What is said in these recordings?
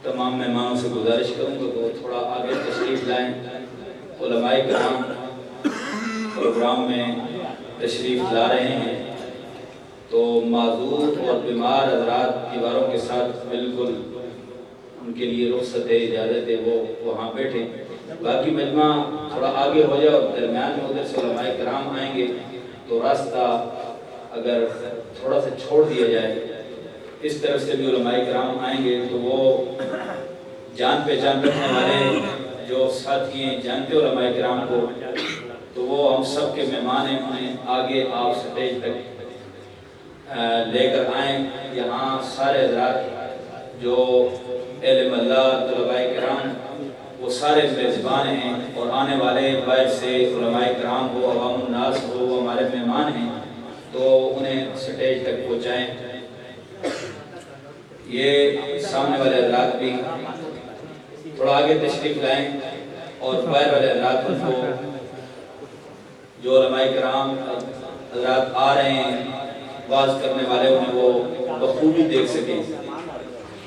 تمام مہمانوں سے گزارش کروں گا کہ وہ تھوڑا آگے تشریف لائیں۔ علماء کرام پروگرام میں تشریف لا رہے ہیں تو معذور اور بیمار حضرات دیواروں کے ساتھ بالکل ان کے لیے رخصت ہے، اجازت ہے، وہ وہاں بیٹھے۔ باقی مجمع تھوڑا آگے ہو جائے اور درمیان میں ادھر سے علماء کرام آئیں گے تو راستہ اگر تھوڑا سا چھوڑ دیا جائے، اس طرف سے بھی علماء کرام آئیں گے تو وہ جان پہچان رکھنے والے جو ساتھی ہیں جانتے علماء کرام کو، تو وہ ہم سب کے مہمان ہیں، انہیں آگے آپ سٹیج تک لے کر آئیں۔ یہاں سارے حضرات جو علم اللہ طلباء کرام وہ سارے میزبان ہیں، اور آنے والے باہر سے علماء کرام ہو، عوام الناس ہو، وہ ہمارے مہمان ہیں، تو انہیں سٹیج تک پہنچائیں۔ یہ سامنے والے حضرات بھی تھوڑا آگے تشریف لائیں، اور باہر والے حضرات کو جو علماء کرام حضرات آ رہے ہیں واز کرنے والے انہیں وہ بخوبی دیکھ سکیں۔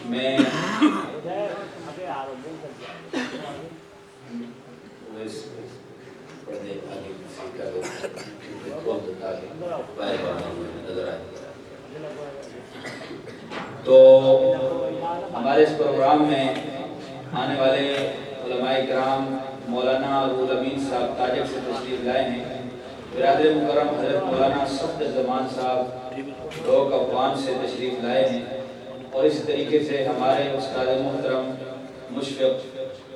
میں تو ہمارے اس پروگرام میں آنے والے علماء کرام مولانا ابو الامین صاحب تاجک سے تشریف لائے ہیں، برادر مکرم حضرت مولانا صفدر زمان صاحب ڈوک افغان سے تشریف لائے ہیں، اور اس طریقے سے ہمارے استاد محترم مشفق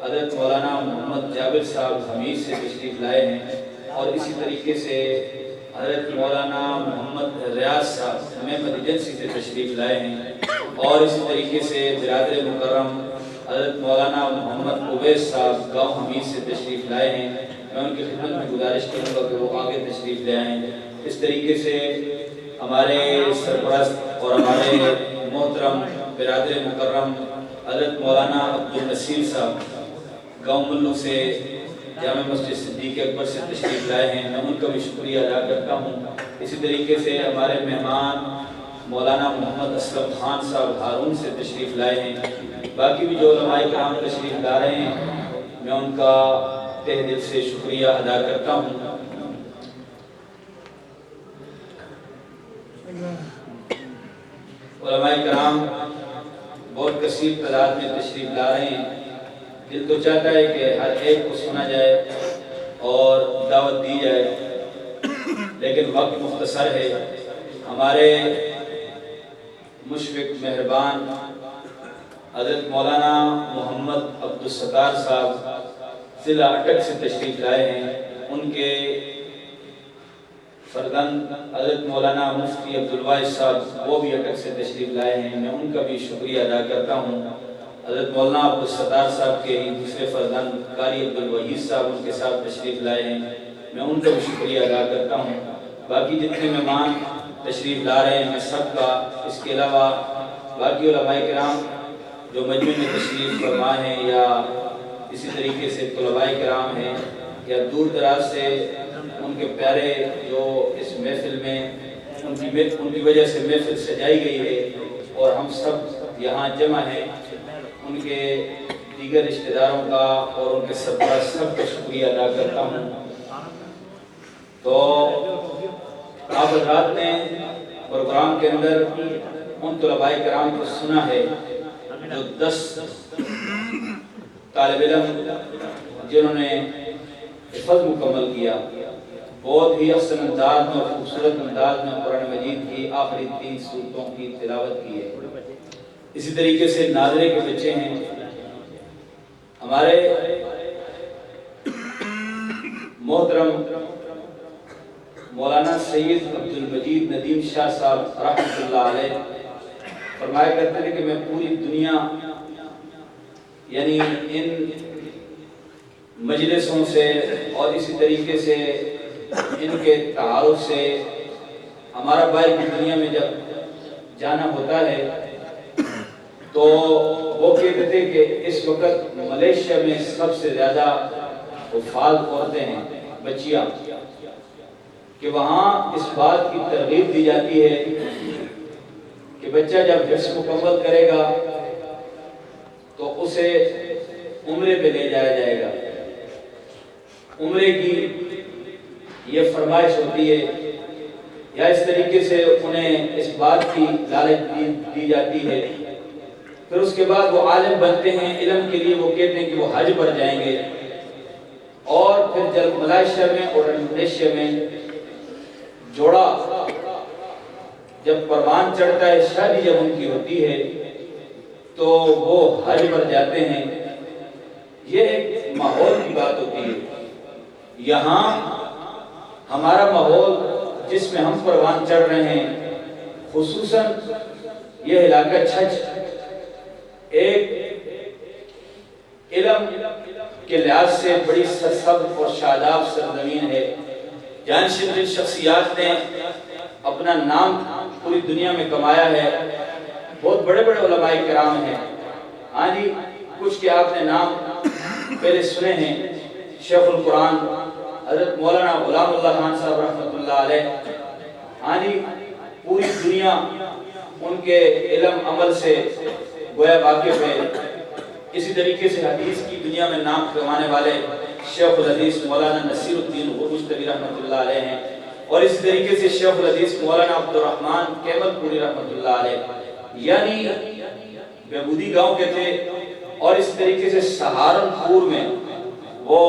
حضرت مولانا محمد جابر صاحب حمید سے تشریف لائے ہیں، اور اسی طریقے سے حضرت مولانا محمد ریاض صاحب محمد ایجنسی سے تشریف لائے ہیں، اور اسی طریقے سے برادر مکرم حضرت مولانا محمد اویس صاحب گاؤں حمید سے تشریف لائے ہیں۔ میں ان کی خدمت میں گزارش کروں گا کہ وہ آگے تشریف لے آئیں۔ اس طریقے سے ہمارے سرپرست اور ہمارے محترم برادر مکرم حضرت مولانا عبدالنصیر صاحب گاؤں ملو سے جامع مسجد صدیق اکبر سے تشریف لائے ہیں، میں ان کا بھی شکریہ ادا کرتا ہوں۔ اسی طریقے سے ہمارے مہمان مولانا محمد اسلم خان صاحب ہارون سے تشریف لائے ہیں۔ باقی بھی جو علماء کرام تشریف لا رہے ہیں میں ان کا تہ دل سے شکریہ ادا کرتا ہوں۔ علماء کرام بہت کثیر تعداد میں تشریف لا رہے ہیں، دل تو چاہتا ہے کہ ہر ایک کو سنا جائے اور دعوت دی جائے، لیکن وقت مختصر ہے۔ ہمارے مشفق مہربان حضرت مولانا محمد عبدالستار صاحب ضلع اٹک سے تشریف لائے ہیں، ان کے فرزند حضرت مولانا مفتی عبدالواحد صاحب وہ بھی اٹک سے تشریف لائے ہیں، میں ان کا بھی شکریہ ادا کرتا ہوں۔ حضرت مولانا عبدالستار صاحب کے ہی دوسرے فرزند قاری عبدالوحید صاحب ان کے ساتھ تشریف لائے ہیں، میں ان کا بھی شکریہ ادا کرتا ہوں۔ باقی جتنے مہمان تشریف لا رہے ہیں میں سب کا، اس کے علاوہ باقی علماء کرام جو مجمع میں تشریف فرما ہیں، یا اسی طریقے سے طلباء کرام ہیں، یا دور دراز سے ان کے پیارے جو اس محفل میں ان کی وجہ سے محفل سجائی گئی ہے اور ہم سب یہاں جمع ہیں، ان کے دیگر رشتہ داروں کا اور ان کے سب کا شکریہ ادا کرتا ہوں۔ تو آپ حضرات نے پروگرام کے اندر ان طلباء کرام کو سنا ہے جو 10 طالب علم جنہوں نے حفظ مکمل کیا، بہت ہی احسن انداز میں اور خوبصورت انداز میں قرآن مجید کی آخری 3 سورتوں کی تلاوت کی ہے۔ اسی طریقے سے ناظرے کے بچے ہیں، ہمارے محترم مولانا سید عبدالمجید ندیم شاہ صاحب رحمۃ اللہ علیہ فرمایا کرتے ہیں کہ میں پوری دنیا یعنی ان مجلسوں سے اور اسی طریقے سے ان کے تعارف سے ہمارا باہر کی دنیا میں جب جانا ہوتا ہے تو وہ کہتے تھے کہ اس وقت ملیشیا میں سب سے زیادہ وفات عورتیں ہیں، بچیاں کہ وہاں اس بات کی ترغیب دی جاتی ہے کہ بچہ جب حفظ مکمل کرے گا تو اسے عمرے پہ لے جایا جائے گا. عمرے کی یہ فرمائش ہوتی ہے یا اس طریقے سے انہیں اس بات کی لالچ دی جاتی ہے. پھر اس کے بعد وہ عالم بنتے ہیں علم کے لیے، وہ کہتے ہیں کہ وہ حج پر جائیں گے. اور پھر جب ملائیشیا میں اور انڈونیشیا میں جوڑا جب پروان چڑھتا ہے، شادی جب ان کی ہوتی ہے تو وہ حج پر جاتے ہیں. یہ ایک ماحول کی بات ہوتی ہے. یہاں ہمارا ماحول جس میں ہم پروان چڑھ رہے ہیں، خصوصاً یہ علاقہ چھچ ایک علم کے لحاظ سے بڑی سرسبز اور شاداب سرزمین ہے. جانشین جن شخصیات نے اپنا نام پوری دنیا میں کمایا ہے، بہت بڑے بڑے علماء کرام ہیں. ہاں جی، کچھ کے آپ نے نام پہلے سنے ہیں. شیخ القرآن حضرت مولانا غلام اللہ خان صاحب رحمۃ اللہ علیہ. ہاں جی، پوری دنیا ان کے علم عمل سے گویا واقف ہے. اسی طریقے سے حدیث کی دنیا میں نام کمانے والے شیخ الحدیث مولانا نصیر الدین غربشتری رحمۃ اللہ علیہ ہیں. اور اسی طریقے سے شیخ الحدیث مولانا عبد الرحمن کیمل پوری رحمۃ اللہ علیہ، یعنی بہبودی گاؤں کے تھے. اور اس طریقے سے سہارنپور میں وہ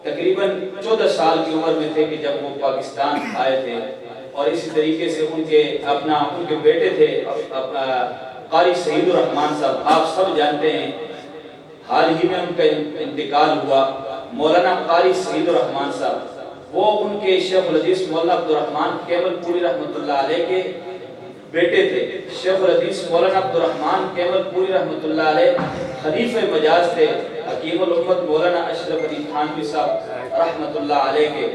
تقریباً 14 سال کی عمر میں تھے کہ جب وہ پاکستان آئے تھے. اور اسی طریقے سے ان کے بیٹے تھے قاری سعید الرحمان صاحب. آپ سب جانتے ہیں حال ہی میں ان کا انتقال ہوا. مولانا قاری سعید الرحمان صاحب وہ ان کے شیخ الحدیث مولانا عبد الرحمن کیمل پوری رحمۃ اللہ علیہ کے بیٹے تھے. شیخ الحدیث مولانا عبد الرحمن کیمل پوری رحمۃ اللہ علیہ خلیفہ مجاز تھے حکیم الامت مولانا اشرف علی تھانوی صاحب رحمۃ اللہ علیہ کے.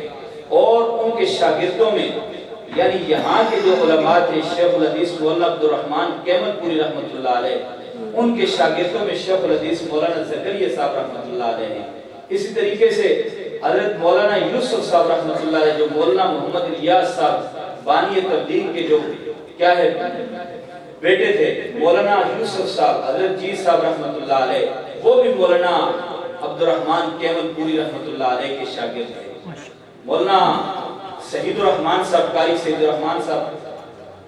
اور ان کے شاگردوں میں یعنی یہاں کے جو علماء تھے شیخ الحدیث مولانا عبد الرحمن کیمل پوری رحمۃ اللہ علیہ، ان کے شاگردوں میں شیخ الحدیث مولانا زکریا صاحب رحمۃ اللہ علیہ ہیں. اسی طریقے سے حضرت مولانا یوسف صاحب رحمۃ اللہ علیہ جو مولانا محمد الیاس صاحب بانی تبلیغ کے جو کیا ہے بیٹے تھے، مولانا یوسف صاحب حضرت جی صاحب رحمۃ اللہ علیہ وہ بھی مولانا عبد الرحمن کیمل پوری رحمۃ اللہ علیہ کے شاگرد تھے. مولانا سعید الرحمان صاحب قاری سعید الرحمان صاحب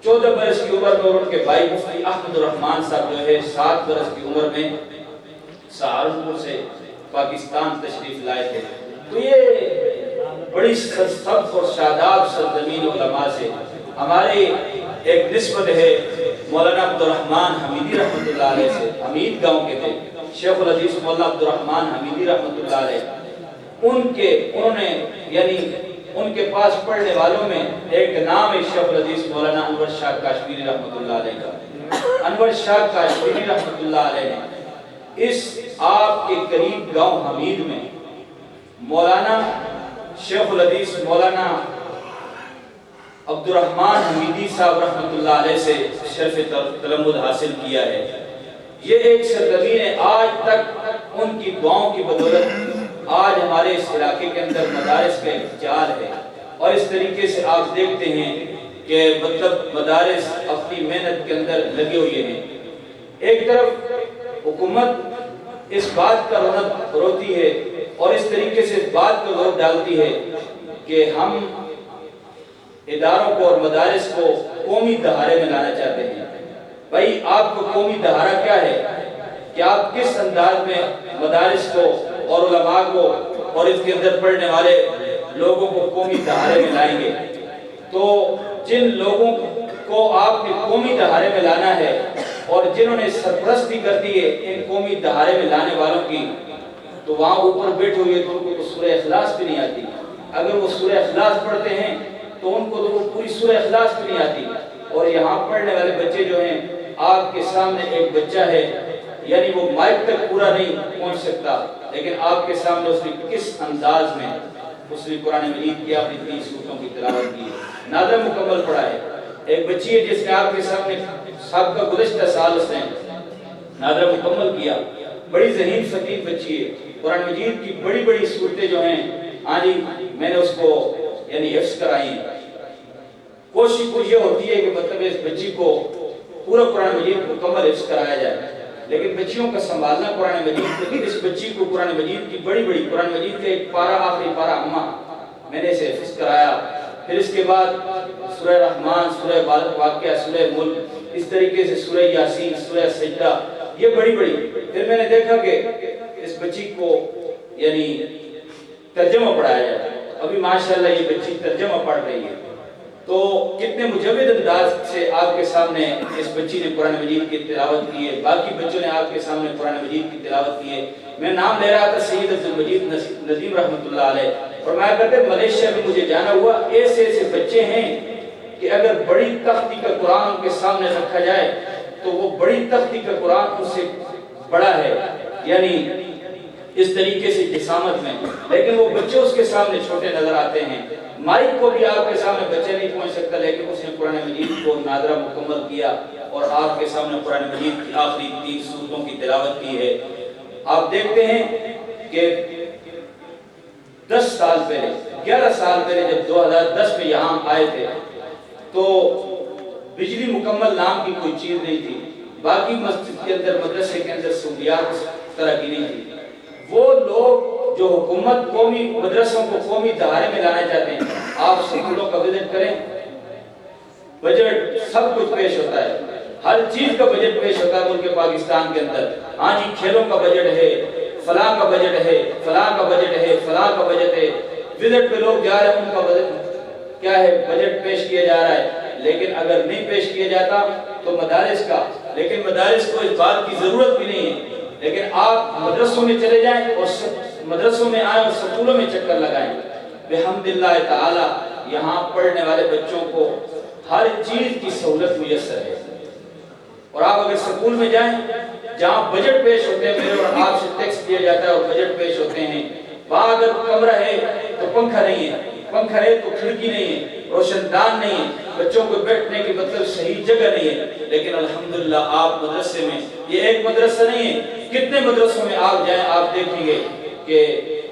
14 برس کی عمر میں اور ان کے بھائی مفتی احمد الرحمان صاحب جو ہے 7 برس کی عمر میں سہارنپور سے پاکستان تشریف لائے تھے. تو یہ بڑی سرسبز اور شاداب سرزمین علماء سے ہمارے ایک نسبت ہے. مولانا عبد الرحمن حمیدی رحمۃ اللہ علیہ سے، حمید گاؤں کے تھے. شیخ الحدیث مولانا عبد الرحمن حمیدی رحمۃ اللہ علیہ انہوں نے یعنی ان کے پاس پڑھنے والوں میں ایک نام ہے شیخ الحدیث مولانا انور شاہ کاشمیری رحمۃ اللہ علیہ کا. انور شاہ کاشمیری رحمۃ اللہ علیہ نے اس آپ کے قریب گاؤں حمید میں مولانا شیخ الحدیث مولانا عبد الرحمن حمیدی صاحب رحمۃ اللہ علیہ سے شرف تلمذ حاصل کیا ہے. یہ ایک سرزمین ہے، آج تک ان کی دعاؤں کی بدولت آج ہمارے اس علاقے کے اندر مدارس کا ایک جال ہے. اور اس طریقے سے آپ دیکھتے ہیں کہ مطلب مدارس اپنی محنت کے اندر لگے ہوئے ہیں. ایک طرف حکومت اس بات کا رونق روتی ہے اور اس طریقے سے اس بات کو زور ڈالتی ہے کہ ہم اداروں کو اور مدارس کو قومی دہارے میں لانا چاہتے ہیں. بھائی آپ کو قومی دہارہ کیا ہے کہ آپ کس انداز میں مدارس کو اور علماء کو اور اس کے اندر پڑھنے والے لوگوں کو قومی دہارے میں لائیں گے. تو جن لوگوں کو آپ نے قومی دہارے میں لانا ہے اور جنہوں نے سرپرستی کرتی ہے ان قومی دہارے میں لانے والوں کی، تو وہاں اوپر بیٹھے ہوئے تو ان کو تو سورہ اخلاص بھی نہیں آتی. اگر وہ سورہ اخلاص پڑھتے ہیں تو ان کو تو وہ پوری سورہ اخلاص بھی نہیں آتی. اور یہاں پڑھنے والے بچے جو ہیں، آپ کے سامنے ایک بچہ ہے یعنی وہ مائک تک پورا نہیں پہنچ سکتا، لیکن آپ کے سامنے اس نے کس انداز میں اس نے قرآن مجید کی اپنی 30 سورتوں کی تلاوت کی، نادر مکمل پڑھا ہے. ایک بچی ہے جس نے آپ کے سامنے سابقہ گزشتہ سال اس نے نادر مکمل کیا. بڑی ذہین فقیر بچی ہے. قرآن مجید کی بڑی بڑی صورتیں جو ہیں ہاں جی میں نے اس کو یعنی حفظ کرائی ہیں۔ کوشش یہ ہوتی ہے کہ مطلب اس بچی کو پورا قرآن مجید مکمل حفظ کرایا جائے، لیکن بچیوں کا سنبھالنا قرآن مجید کو، اس بچی کو قرآن مجید کی بڑی قرآن مجید کے ایک پارہ آخری پارہ اماں میں نے اسے حفظ کرایا، پھر اس کے بعد سورہ رحمان، سورہ بالغ واقعہ، سورہ ملک، اس طریقے سے سورہ یاسین، سورہ سجدہ، یہ بڑی پھر میں نے دیکھا کہ اس بچی کو یعنی ترجمہ پڑھایا جائے، ابھی ماشاءاللہ یہ بچی ترجمہ پڑھ رہی ہے، تو کتنے مجود انداز سے آپ کے سامنے اس بچی نے قرآن مجید کی تلاوت کی ہے، باقی بچوں نے آپ کے سامنے قرآن مجید کی تلاوت کی ہے۔ میں نام لے رہا تھا سید عبدالمجید ندیم رحمۃ اللہ علیہ، فرمایا کرتے ملیشیا میں مجھے جانا ہوا، ایسے بچے ہیں کہ اگر بڑی تختی کا قرآن ان کے سامنے رکھا جائے تو وہ بڑی تختی کا قرآن اس سے بڑا ہے، یعنی اس طریقے سے جسامت میں، لیکن وہ بچے اس کے سامنے چھوٹے نظر آتے ہیں۔ مائک کو بھی آپ کے سامنے بچے نہیں پہنچ سکتا، لیکن اس نے قرآن مجید کو نادرہ مکمل کیا اور آپ کے سامنے قرآن مجید کی آخری 3 سورتوں کی تلاوت کی ہے۔ آپ دیکھتے ہیں کہ 10 سال پہلے، 11 سال پہلے جب 2010 میں یہاں آئے تھے تو بجلی مکمل نام کی کوئی چیز نہیں تھی، باقی مسجد کے اندر، مدرسے کے اندر سہولیات اس طرح کی نہیں تھی۔ وہ لوگ جو حکومت قومی مدرسوں کو قومی دھارے میں لانا چاہتے ہیں، آپ سکولوں کا وزٹ کریں، بجٹ سب کچھ پیش ہوتا ہے، ہر چیز کا بجٹ پیش ہوتا ہے ملک پاکستان کے اندر۔ ہاں جی کھیلوں کا بجٹ ہے، فلاں کا بجٹ ہے، فلاں کا بجٹ ہے، فلاں کا بجٹ ہے، وزٹ پہ لوگ جا رہے ہیں، ان کا بجٹ کیا ہے، بجٹ پیش کیا جا رہا ہے، لیکن اگر نہیں پیش کیا جاتا تو مدارس کا، لیکن مدارس کو اس بات کی ضرورت بھی نہیں ہے، لیکن آپ مدرسوں میں چلے جائیں اور مدرسوں میں آئیں اور سکولوں میں چکر لگائیں، بحمداللہ تعالی یہاں پڑھنے والے بچوں کو ہر چیز کی سہولت میسر ہے۔ اور آپ اگر سکول میں جائیں جہاں بجٹ پیش ہوتے ہیں، میرے اور آپ سے ٹیکس دیا جاتا ہے اور بجٹ پیش ہوتے ہیں، وہاں اگر کمرہ ہے تو پنکھا نہیں ہے، پنکھا ہے تو کھڑکی نہیں ہے، روشن دان نہیں ہے، بچوں کو بیٹھنے کی مطلب صحیح جگہ نہیں ہے، لیکن الحمدللہ آپ مدرسے میں، یہ ایک مدرسہ نہیں ہے، کتنے مدرسوں میں آپ جائیں آپ دیکھیں گے کہ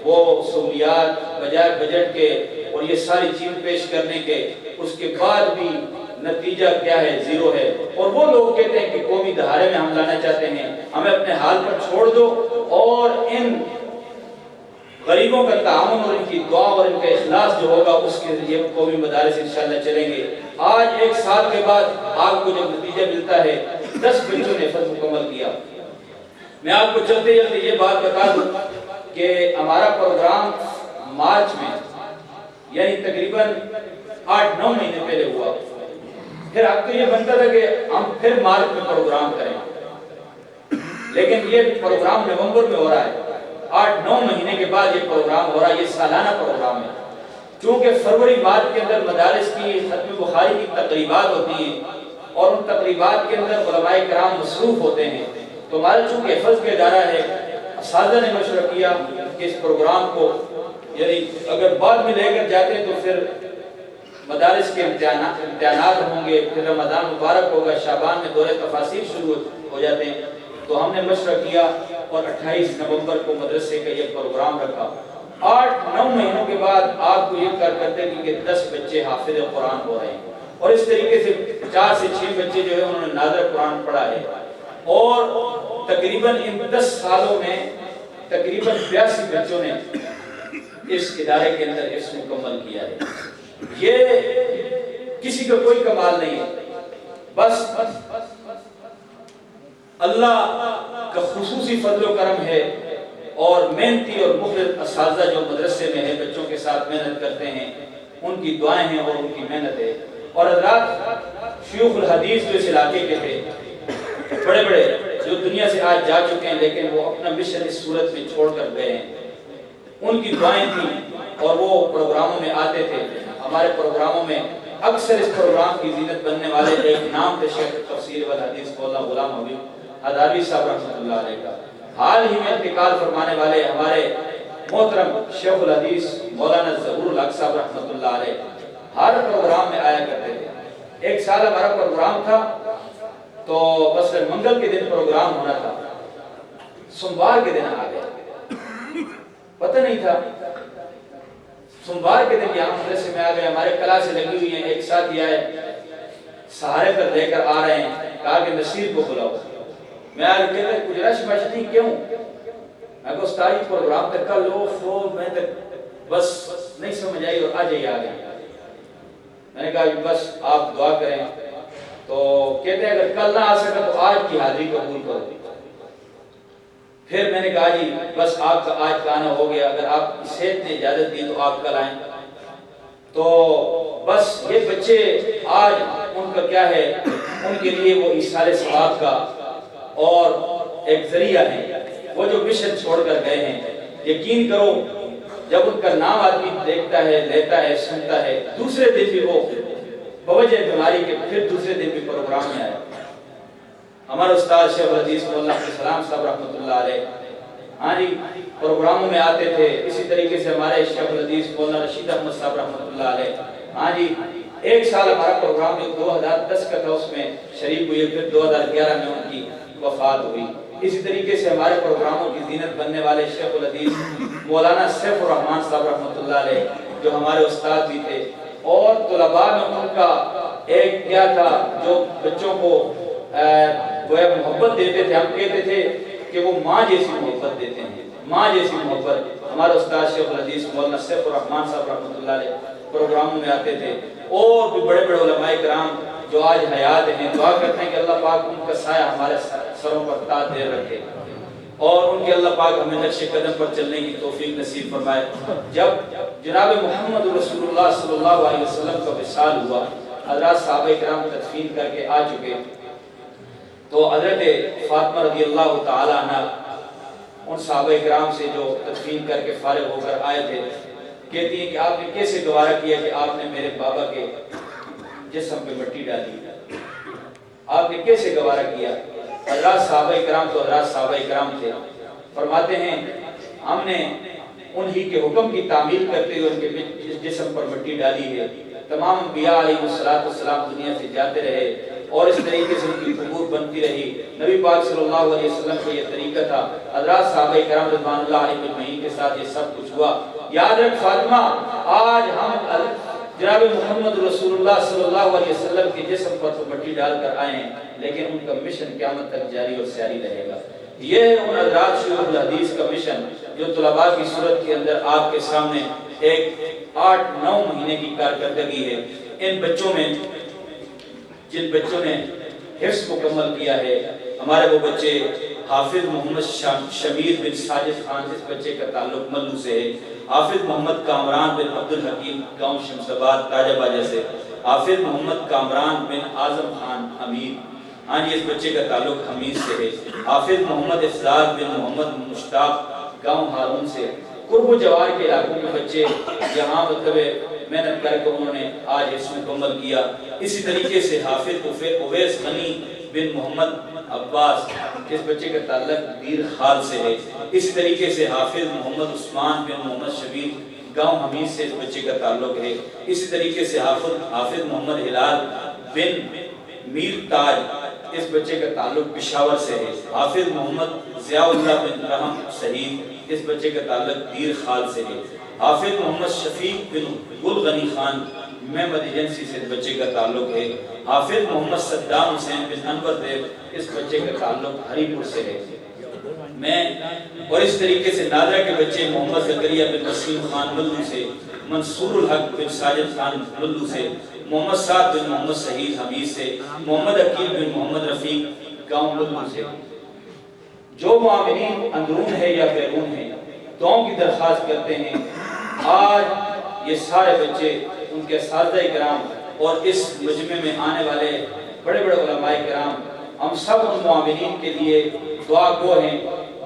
وہ سہولیات بجائے بجٹ کے اور یہ ساری چیز پیش کرنے کے، اس کے بعد بھی نتیجہ کیا ہے، زیرو ہے۔ اور وہ لوگ کہتے ہیں کہ قومی دھارے میں ہم لانا چاہتے ہیں، ہمیں اپنے حال پر چھوڑ دو اور ان غریبوں کا تعاون اور ان کی دعا اور ان کا اخلاص جو ہوگا اس کے ذریعے قومی مدارس انشاءاللہ چلیں گے۔ آج 1 سال کے بعد آپ کو جب نتیجہ ملتا ہے 10 بچوں نے حفظ مکمل کیا۔ میں آپ کو چلتے چلتے یہ بات بتا دوں کہ ہمارا پروگرام مارچ میں یعنی تقریباً 8-9 مہینے پہلے ہوا، پھر اب تو یہ بنتا تھا کہ ہم پھر مارچ میں پروگرام کریں، لیکن یہ پروگرام نومبر میں ہو رہا ہے، 8-9 مہینے کے بعد یہ پروگرام ہو رہا ہے، یہ سالانہ پروگرام ہے۔ چونکہ فروری مارچ کے اندر مدارس کی ختم بخاری کی تقریبات ہوتی ہیں اور ان تقریبات کے اندر علماء کرام مصروف ہوتے ہیں، تو ہمارا چونکہ حفظ کا ادارہ ہے، اساتذہ نے مشورہ کیا کہ اس پروگرام کو یعنی اگر بعد میں لے کر جاتے ہیں تو پھر مدارس کے امتحانات ہوں گے، پھر رمضان مبارک ہوگا، شعبان میں دورہ تفاسیر شروع ہو جاتے ہیں، تو ہم نے مشورہ کیا اور 28 نومبر کو مدرسے کا یہ پروگرام رکھا۔ 8-9 مہینوں کے بعد آپ کو یہ کرتے کہ 10 بچے حافظ قرآن ہو رہے ہیں، اور اس طریقے سے 4 سے 6 بچے جو ہے انہوں نے نازل قرآن پڑھا ہے، اور تقریباً ان 10 سالوں میں تقریباً 82 بچوں نے اس ادارے کے اندر حفظ مکمل کیا ہے۔ یہ کسی کا کوئی کمال نہیں ہے، بس اللہ کا خصوصی فضل و کرم ہے، اور محنتی اور مخلص اساتذہ جو مدرسے میں ہیں بچوں کے ساتھ محنت کرتے ہیں، ان کی دعائیں ہیں اور ان کی محنت ہے۔ اور حضرات شیوخ الحدیث جو اس علاقے کے تھے، بڑے بڑے جو دنیا سے آج جا چکے ہیں لیکن وہ اپنا مشن اس صورت میں چھوڑ کر گئے ہیں، ان کی دعائیں تھیں اور وہ پروگراموں میں آتے تھے۔ ہمارے پروگراموں میں اکثر اس پروگرام کی زینت بننے والے ایک نام تھے شیخ تفسیر والحدیث مولانا غلام حبیب ادھاروی صاحب رحمۃ اللہ علیہ کا۔ حال ہی میں انتقال فرمانے والے ہمارے محترم شیخ الحدیث مولانا ظہور الحق صاحب رحمۃ اللہ علیہ ہر پروگرام میں آیا کرتے تھے۔ ایک سال ہمارا پروگرام تھا تو بس منگل کے دن پروگرام ہونا تھا، سوموار کے دن آ گئے، پتہ نہیں تھا، سوموار کے دن یہاں مدرسے میں آ گئے، ہمارے کلاسیں لگی ہوئی ہیں، ایک ساتھی آئے سہارے پر لے کر آ رہے ہیں، کہا کہ نصیر کو بلاؤ۔ میں آج کہتا ہے کچھ رش بش نہیں، کیوں؟ میں کہا استاد جی پروگرام تک کا لو فو میں تک بس نہیں سمجھ آئی اور آج ہی آ گئی۔ میں نے کہا بس آپ دعا کریں، تو کہتے ہیں اگر کل نہ آ سکا تو آج کی حاضری قبول کرو۔ پھر میں نے کہا جی بس آپ کا آج کا آنا ہو گیا، اگر آپ کی صحت نے اجازت دی تو آپ کل آئیں۔ تو بس یہ بچے آج ان کا کیا ہے، ان کے لیے وہ ایصال ثواب کا اور ایک ذریعہ ہے۔ وہ جو مشن چھوڑ کر گئے ہیں، یقین کرو جب ان کا نام آدمی دیکھتا ہے، لیتا ہے، سنتا ہے، دوسرے دن بھی وہ بوجہ بیماری کے پھر دوسرے دن بھی پروگرام میں آئے۔ ہمارے استاد شیخ الحدیث مولانا عبدالسلام صاحب رحمۃ اللہ علیہ ہاں جی پروگراموں میں آتے تھے۔ اسی طریقے سے ہمارے شیخ الحدیث مولانا رشید احمد صاحب رحمۃ اللہ علیہ ہاں جی ایک سال ہمارا پروگرام جو 2010 کا تھا اس میں شریک ہوئے، پھر 2011 میں ان کی وفات ہوئی۔ اسی طریقے سے ہمارے پروگراموں کی زینت بننے والے شیخ الحدیث مولانا سیف الرحمن صاحب رحمۃ اللہ علیہ جو ہمارے استاد بھی تھے، اور طلباء میں ان کا ایک کیا تھا جو بچوں کو گویا محبت دیتے تھے۔ ہم کہتے تھے کہ وہ ماں جیسی محبت دیتے ہیں، ماں جیسی محبت۔ ہمارے استاد شیخ الحدیث مولانا سیف الرحمن صاحب رحمۃ اللہ علیہ پروگراموں میں آتے تھے، اور بھی بڑے بڑے علماء کرام جو آج حیات ہیں، دعا کرتے ہیں کہ اللہ پاک ان کا سایہ ہمارے سروں پر تاج دے رکھے، اور ان کے اللہ پاک ہمیں نقش قدم پر چلنے کی توفیق نصیب فرمائے۔ جب جناب محمد رسول اللہ صلی اللہ علیہ وسلم کا وصال ہوا، حضرات صحابہ کرام تدفین کر کے آ چکے، تو حضرت فاطمہ رضی اللہ تعالی عنہ ان صحابہ کرام سے جو تدفین کر کے فارغ ہو کر آئے تھے، کہتی ہیں کہ آپ نے کیسے گوارا کیا کہ آپ نے میرے بابا کے جسم پہ مٹی ڈالی، آپ نے کیسے گوارا کیا؟ حضرات صحابہ کرام تو حضرات صحابہ کرام تھے، فرماتے ہیں ہم نے انہی کے حکم کی تعمیل کرتے ہوئے ان کے جسم پر مٹی ڈالی ہے۔ تمام انبیاء علیہ السلام دنیا سے جاتے رہے اور اس طریقے سے ان کی قبور بنتی رہی۔ نبی پاک صلی اللہ علیہ وسلم کا یہ طریقہ تھا۔ حضرات صحابہ کرام رضوان اللہ علیہ اجمعین کے ساتھ یہ سب کچھ ہوا۔ یاد رکھ فاطمہ، آج ہم جناب محمد رسول اللہ صلی اللہ علیہ وسلم کے جسم پر تو مٹی ڈال کر آئے ہیں، لیکن ان کا مشن قیامت تک جاری اور ساری رہے گا۔ یہ ہے ان حضرات شیوخ الحدیث کا مشن جو طلباء کی صورت کے اندر آپ کے سامنے ایک 8-9 مہینے کی کارکردگی ہے۔ ان بچوں میں جن بچوں نے حفظ مکمل کیا ہے، ہمارے وہ بچے حافظ محمد شمیر بن ساجد خان، اس بچے کا تعلق ملو سے ہے۔ حافظ محمد کامران بن عبدالحکیم گاؤں شمس آباد تاجہ باجہ سے، حافظ محمد کامران بن اعظم خان حمید ہاں جی اس بچے کا تعلق حمید سے ہے۔ حافظ محمد افضال بن محمد مشتاق گاؤں ہارون سے۔ قرب و جوار کے علاقوں میں بچے یہاں مطلب محنت کر کے انہوں نے آج حفظ مکمل کیا۔ اسی طریقے سے حافظ اویس غنی بن محمد عباس، اس بچے کا تعلق دیر خال سے ہے۔ اسی طریقے سے حافظ محمد عثمان بن محمد شبیر گاؤں حمید سے اس بچے کا تعلق ہے۔ اسی طریقے سے حافظ محمد ہلال بن میر تاج، اس بچے کا تعلق پشاور سے ہے۔ حافظ محمد ضیاء اللہ بن رحم شہید، اس بچے کا تعلق دیر خال سے ہے۔ حافظ محمد شفیق بن گل غنی خان محمد ایجنسی سے اس بچے کا تعلق ہے۔ حافظ محمد صدام حسین بن انور دیو، اس بچے کا تعلق ہری پور سے ہے۔ میں اور اس طریقے سے نادرہ کے بچے محمد زکریہ بن وسیم خان ملو سے، منصور الحق بن ساجد خان ملو سے، محمد سعد بن محمد شہید حمید سے، محمد عقیل بن محمد رفیق گاؤں ملو سے۔ جو معاملین اندرون ہے یا بیرون ہے، دعاؤں کی درخواست کرتے ہیں۔ آج یہ سارے بچے، ان کے اساتذہ کرام اور اس مجمع میں آنے والے بڑے بڑے علماء کرام، ہم سب ان معاملین کے لیے دعا گو ہیں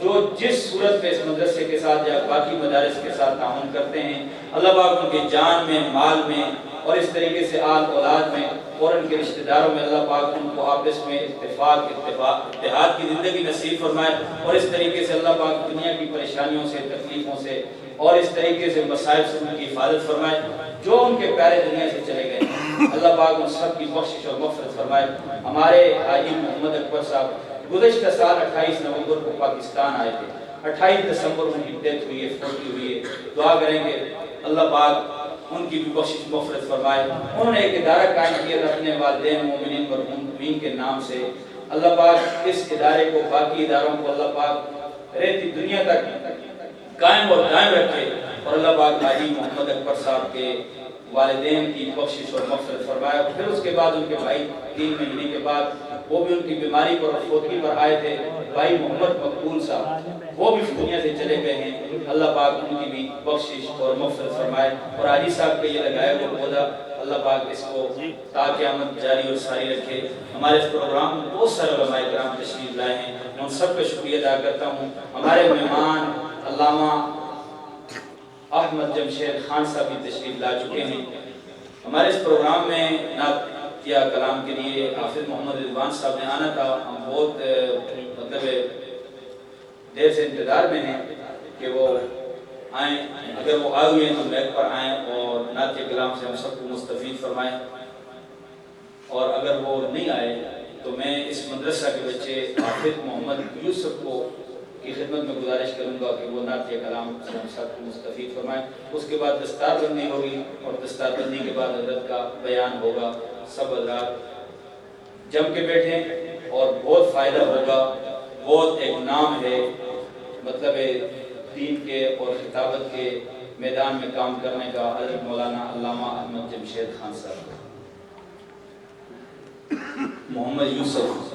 جو جس صورت میں اس مدرسے کے ساتھ یا باقی مدارس کے ساتھ تعاون کرتے ہیں۔ اللہ پاک ان کے جان میں، مال میں اور اس طریقے سے آل اولاد میں اور ان کے رشتہ داروں میں اللہ پاک ان کو آپس میں اتحاد کی زندگی نصیب فرمائے، اور اس طریقے سے اللہ پاک دنیا کی پریشانیوں سے، تکلیفوں سے اور اس طریقے سے مصائب سے ان کی حفاظت فرمائے۔ جو ان کے پیارے دنیا سے چلے گئے اللہ پاک ان سب کی بخشش اور مغفرت فرمائے۔ ہمارے حاجی محمد اکبر صاحب گزشتہ سال 28 نومبر کو پاکستان آئے تھے، 28 دسمبر ان کی ڈیتھ ہوئی ہے، فوت ہوئی ہے۔ دعا کریں گے اللہ پاک ان کی بھی بخشش مغفرت فرمائے۔ انہوں نے ایک ادارہ قائم کیا تھا اپنے والدین مومنین مرحومین کے نام سے، اللہ پاک اس ادارے کو، باقی اداروں کو اللہ پاک رہتی دنیا تک قائم اور دائم رکھے، اور اللہ پاک حاجی محمد اکبر صاحب کے والدین کی بخشش اور مغفرت فرمائے۔ پھر اس کے بعد ان کے بھائی 3 مہینے کے بعد وہ بھی ان کی بیماری پر فوتگی پر آئے تھے، بھائی محمد مقبول صاحب، وہ بھی اس دنیا سے چلے گئے ہیں، اللہ پاک ان کی بھی بخشش اور مغفرت فرمائے۔ اور حاجی صاحب کے یہ لگائے وہ پودا اللہ پاک اس کو تا قیامت جاری اور ساری رکھے۔ ہمارے اس پروگرام میں بہت سارے علماء کرام تشریف لائے ہیں، میں ان سب کا شکریہ ادا کرتا ہوں۔ ہمارے مہمان علامہ احمد جمشید خان صاحب بھی تشریف لا چکے ہیں۔ ہمارے اس پروگرام میں نعت یا کلام کے لیے حافظ محمد رضوان صاحب نے آنا تھا، ہم بہت دیر سے انتظار میں ہیں کہ وہ آئیں، اگر وہ آئے ہوئے ہیں تو میک پر آئیں اور نعت کلام سے ہم سب کو مستفید فرمائیں، اور اگر وہ نہیں آئے تو میں اس مدرسہ کے بچے حافظ محمد یوسف کو کی خدمت میں گزارش کروں گا کہ وہ نعت کلام سے ہم سب کو مستفید فرمائیں۔ اس کے بعد دستار بندی ہوگی، اور دستار بندی کے بعد حضرت کا بیان ہوگا۔ سب حضرات جم کے بیٹھیں اور بہت فائدہ ہوگا۔ بہت ایک نام ہے، مطلب دین کے اور خطابت کے میدان میں کام کرنے کا حضرت مولانا علامہ احمد جمشید خان صاحب، محمد یوسف۔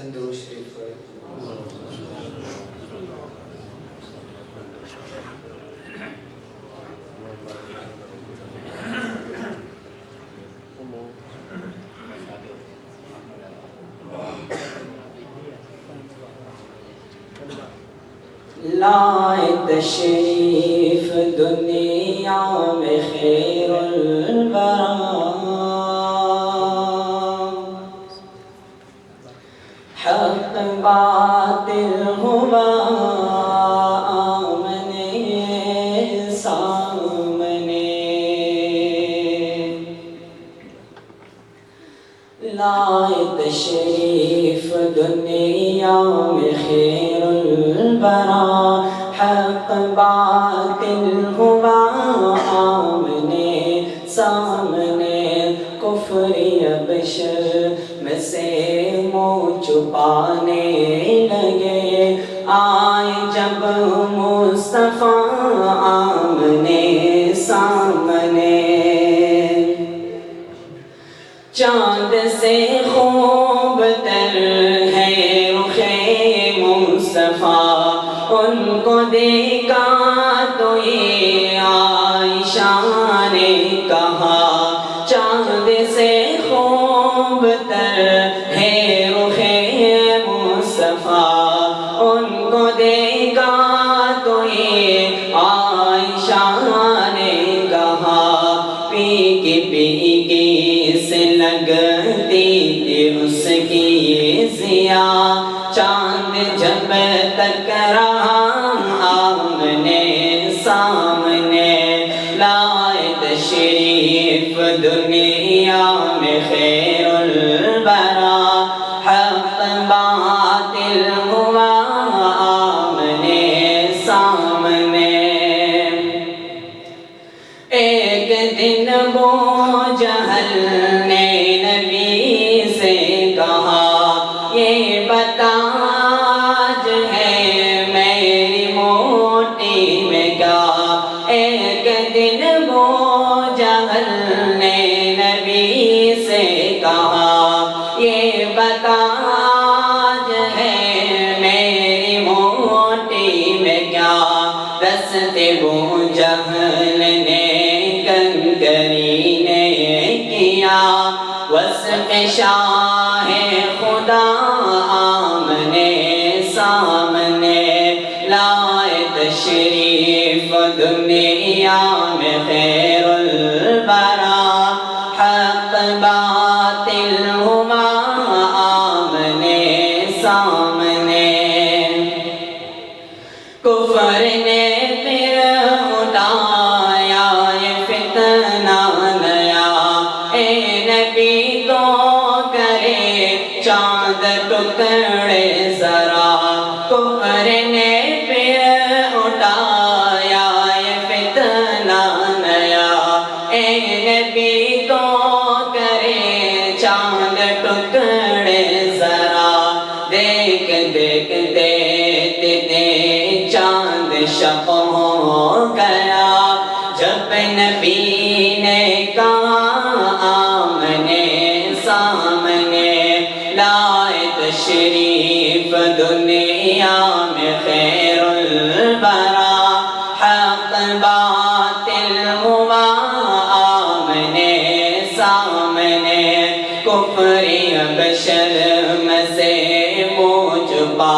درود شریف لائے تشریف دنیا میں خیر الورا، حق باطل ہوا آمنے سامنے، لائے تشریف دنیا میں خیر الورا، حق باطل ہوا آمنے سامنے، کفر ابشر میں سے منہ چھپانے لگے، آئے جب مصطفیٰ آمنے سامنے، چاند سے خوب تر ہے رخ مصطفیٰ، ان کو دیکھا تو یہ عائشہ نے کہا، چاند سے خوب تر ہے رخ مصطفیٰ، ان کو دیکھا تو یہ عائشہ نے کہا، پی کی سے لگتی تھی اس کی ضیا، چاند جب تک رہا آمنے سامنے، لائے تشریف دنیا میں خیر الورا، حق باطل ہوا آمنے سامنے، ایک دن ابو جہل نے نبی سے کہا، یہ بتا آج ہے میری موٹی میں کیا، ایک دن ابو جہل نے نبی سے کہا، یہ بتا آج ہے میری موٹی میں کیا، دست ابو جہل نے کنکری نے کیا، وصف شاہ خدا چاند ٹکڑے ذرا کفر نے پھر اٹھایا یہ فتنہ نیا اے نبی تو کرے چاند ٹکڑے ذرا دیکھ دیکھ دیکھتے چاند شب ہو گیا جب نبی نے کہا آمنے سامنے لائے تشریف دنیا میں خیر البرا حق باطل ہوا آمنے سامنے کفر بشر میں سے منہ چھپا